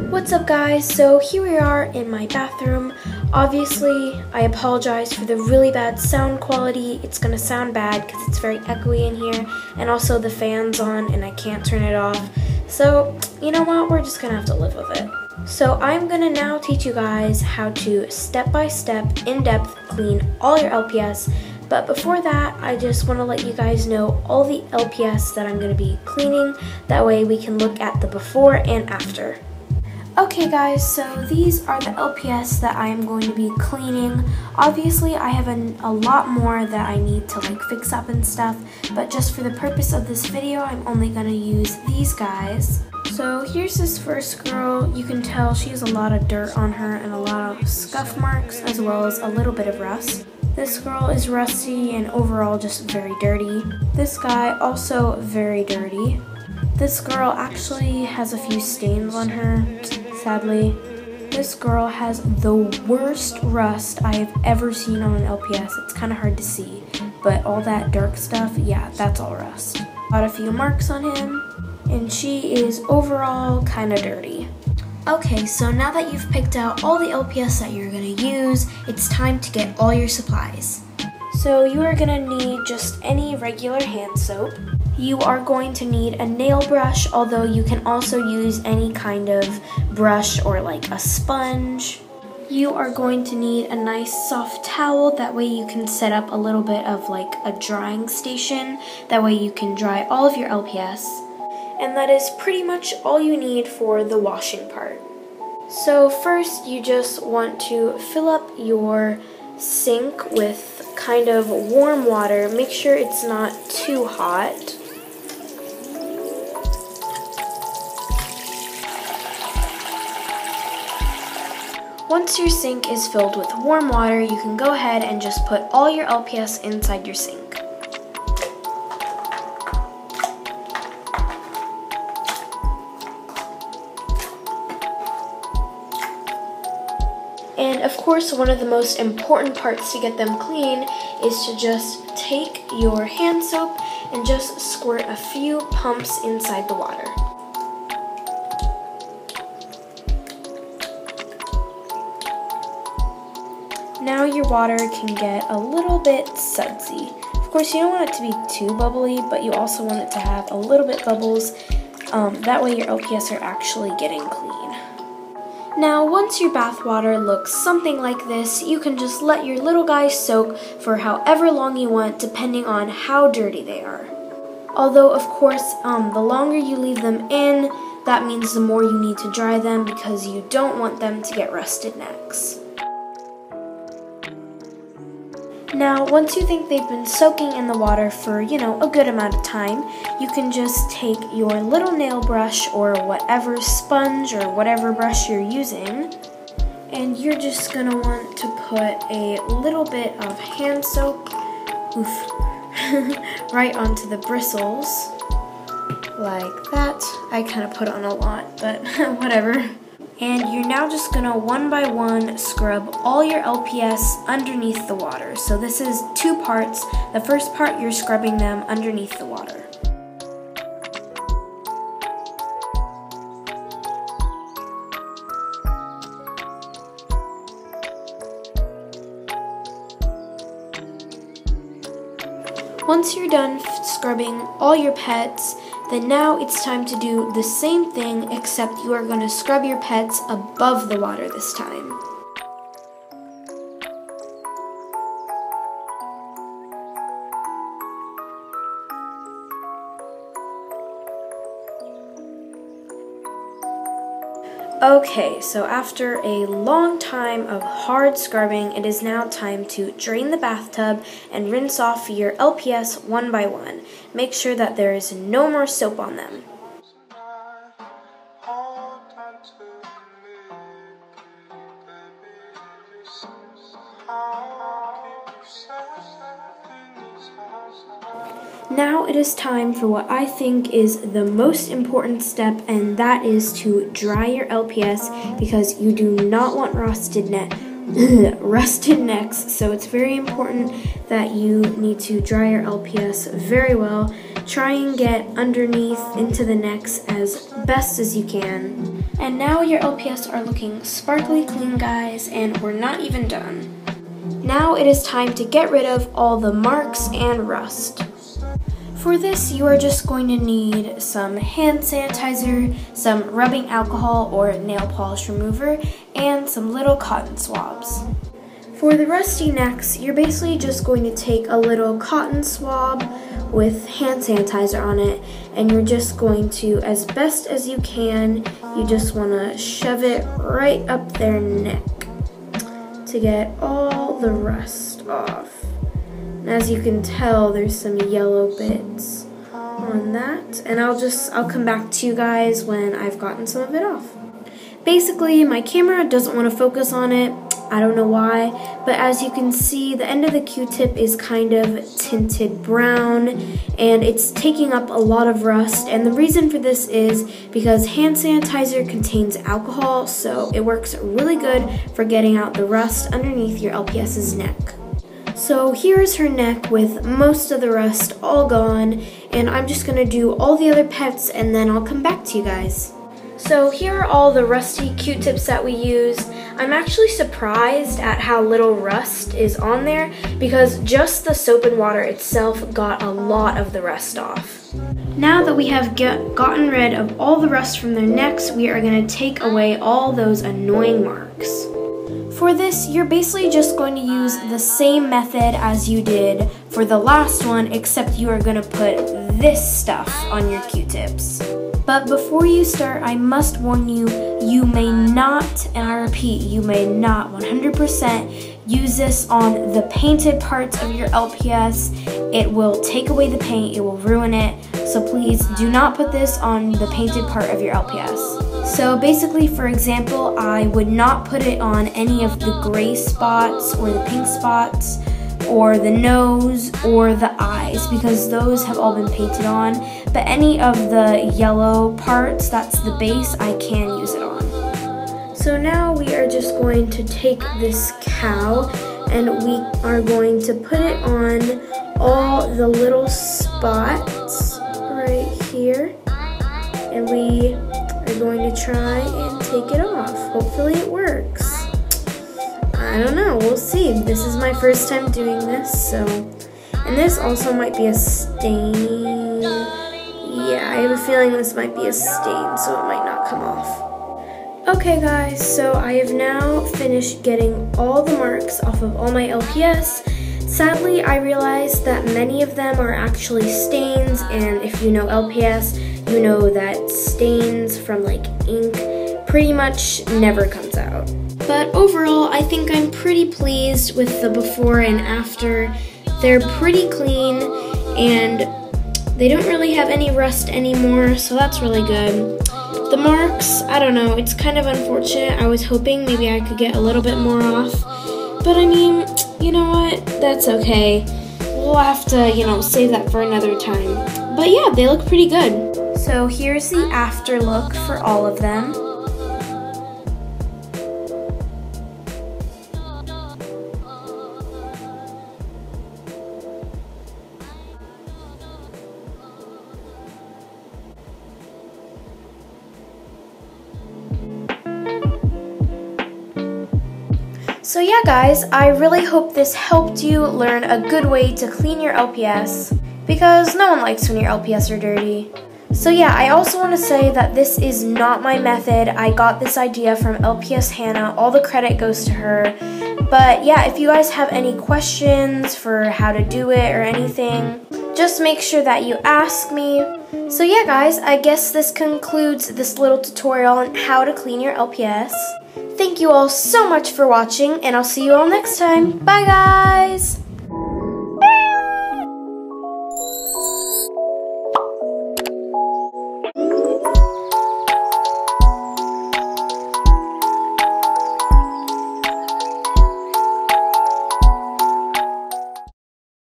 What's up guys? So here we are in my bathroom. Obviously, I apologize for the really bad sound quality. It's gonna sound bad because it's very echoey in here, and also the fan's on and I can't turn it off. So, you know what? We're just gonna have to live with it. So I'm gonna now teach you guys how to step-by-step, in-depth clean all your LPS. But before that, I just want to let you guys know all the LPS that I'm going to be cleaning. That way we can look at the before and after. Okay guys, so these are the LPS that I am going to be cleaning. Obviously I have a lot more that I need to like fix up and stuff, but just for the purpose of this video, I'm only going to use these guys. So here's this first girl. You can tell she has a lot of dirt on her and a lot of scuff marks as well as a little bit of rust. This girl is rusty and overall just very dirty. This guy also very dirty. This girl actually has a few stains on her, sadly. This girl has the worst rust I have ever seen on an LPS. It's kind of hard to see, but all that dark stuff, yeah, that's all rust. Got a few marks on him, and she is overall kind of dirty. Okay, so now that you've picked out all the LPS that you're going to use, it's time to get all your supplies. So you are going to need just any regular hand soap. You are going to need a nail brush, although you can also use any kind of brush or like a sponge. You are going to need a nice soft towel, that way you can set up a little bit of like a drying station. That way you can dry all of your LPS. And that is pretty much all you need for the washing part. So first you just want to fill up your sink with kind of warm water. Make sure it's not too hot. Once your sink is filled with warm water, you can go ahead and just put all your LPS inside your sink. And of course, one of the most important parts to get them clean is to just take your hand soap and just squirt a few pumps inside the water. Now your water can get a little bit sudsy. Of course, you don't want it to be too bubbly, but you also want it to have a little bit bubbles. That way your LPS are actually getting clean. Now, once your bath water looks something like this, you can just let your little guys soak for however long you want, depending on how dirty they are. Although, of course, the longer you leave them in, that means the more you need to dry them because you don't want them to get rusted necks. Now, once you think they've been soaking in the water for, a good amount of time, you can just take your little nail brush or whatever sponge or whatever brush you're using, and you're just going to want to put a little bit of hand soap right onto the bristles, like that. I kind of put on a lot, but whatever. And you're now just going to one by one scrub all your LPS underneath the water. So this is two parts. The first part, you're scrubbing them underneath the water. Once you're done scrubbing all your pets, then now it's time to do the same thing, except you are going to scrub your pets above the water this time. Okay, so after a long time of hard scrubbing, it is now time to drain the bathtub and rinse off your LPS one by one. Make sure that there is no more soap on them. Now it is time for what I think is the most important step, and that is to dry your LPS, because you do not want rusted necks. So it's very important that you need to dry your LPS very well. try and get underneath into the necks as best as you can. And now your LPS are looking sparkly clean, guys, and we're not even done. Now it is time to get rid of all the marks and rust. For this, you are just going to need some hand sanitizer, some rubbing alcohol or nail polish remover, and some little cotton swabs. For the rusty necks, you're basically just going to take a little cotton swab with hand sanitizer on it, and you're just going to, as best as you can, you just want to shove it right up their neck to get all the rust off. And as you can tell, there's some yellow bits on that, and I'll come back to you guys when I've gotten some of it off. Basically, my camera doesn't want to focus on it. I don't know why, but as you can see, the end of the Q-tip is kind of tinted brown, and it's taking up a lot of rust, and the reason for this is because hand sanitizer contains alcohol, so it works really good for getting out the rust underneath your LPS's neck. So here's her neck with most of the rust all gone, and I'm just going to do all the other pets and then I'll come back to you guys. So here are all the rusty Q-tips that we used. I'm actually surprised at how little rust is on there because just the soap and water itself got a lot of the rust off. Now that we have gotten rid of all the rust from their necks, we are going to take away all those annoying marks. For this, you're basically just going to use the same method as you did for the last one, except you are going to put this stuff on your Q-tips. But before you start, I must warn you, you may not, and I repeat, you may not 100% use this on the painted parts of your LPS. It will take away the paint, it will ruin it, so please do not put this on the painted part of your LPS. So basically, for example, I would not put it on any of the gray spots or the pink spots or the nose or the eyes because those have all been painted on, but any of the yellow parts, that's the base, I can use it on. So now we are just going to take this cow and we are going to put it on all the little spots right here, and we are going to try and take it off. Hopefully it works. I don't know, we'll see. This is my first time doing this, so, and this also might be a stain. Yeah, I have a feeling this might be a stain, so it might not come off. Okay guys, so I have now finished getting all the marks off of all my LPS. Sadly, I realized that many of them are actually stains, and if you know LPS, you know that stains from like ink pretty much never comes out. But overall, I think I'm pretty pleased with the before and after. They're pretty clean, and they don't really have any rust anymore, so that's really good. The marks, I don't know, it's kind of unfortunate. I was hoping maybe I could get a little bit more off, but I mean, you know what, that's okay. We'll have to, save that for another time. But yeah, they look pretty good. So here's the after look for all of them. So yeah guys, I really hope this helped you learn a good way to clean your LPS, because no one likes when your LPS are dirty. So yeah, I also want to say that this is not my method. I got this idea from LPS Hannah. All the credit goes to her. But yeah, if you guys have any questions for how to do it or anything, just make sure that you ask me. So yeah guys, I guess this concludes this little tutorial on how to clean your LPS. Thank you all so much for watching, and I'll see you all next time. Bye guys!